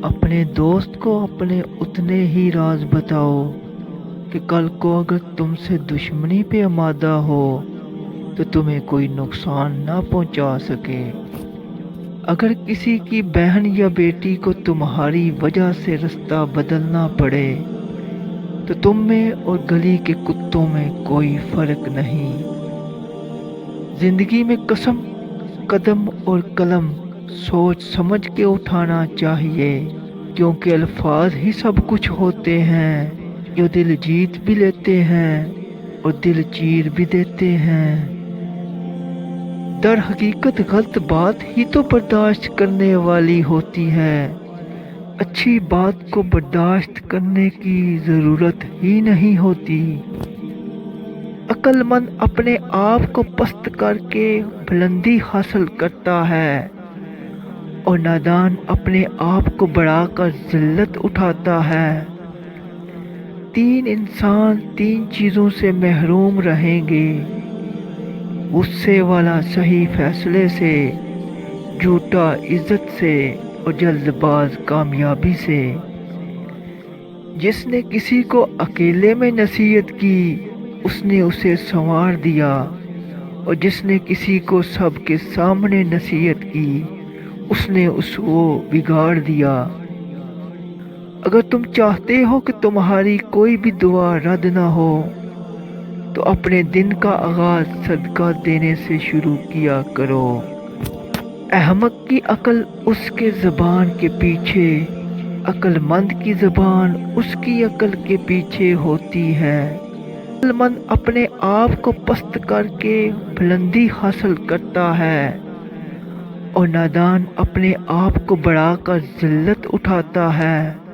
अपने दोस्त को अपने उतने ही राज बताओ कि कल को अगर तुमसे दुश्मनी पे आमादा हो तो तुम्हें कोई नुकसान ना पहुंचा सके। अगर किसी की बहन या बेटी को तुम्हारी वजह से रास्ता बदलना पड़े तो तुम में और गली के कुत्तों में कोई फर्क नहीं। जिंदगी में कसम, कदम और कलम सोच समझ के उठाना चाहिए, क्योंकि अल्फाज ही सब कुछ होते हैं जो दिल जीत भी लेते हैं और दिल चीर भी देते हैं। दर हकीकत गलत बात ही तो बर्दाश्त करने वाली होती है, अच्छी बात को बर्दाश्त करने की जरूरत ही नहीं होती। अक्लमंद अपने आप को पस्त करके बुलंदी हासिल करता है और नादान अपने आप को बढ़ाकर जिल्लत उठाता है। तीन इंसान तीन चीजों से महरूम रहेंगे: गुस्से वाला सही फैसले से, झूठा इज्जत से और जल्दबाज कामयाबी से। जिसने किसी को अकेले में नसीहत की उसने उसे संवार दिया, और जिसने किसी को सबके सामने नसीहत की उसने उसको बिगाड़ दिया। अगर तुम चाहते हो कि तुम्हारी कोई भी दुआ रद्द ना हो तो अपने दिन का आगाज सदका देने से शुरू किया करो। अहमक की अकल उसके ज़बान के पीछे, अक्लमंद की ज़बान उसकी अकल के पीछे होती है। अक्लमंद अपने आप को पस्त करके बुलंदी हासिल करता है और नादान अपने आप को बढ़ाकर जिल्लत उठाता है।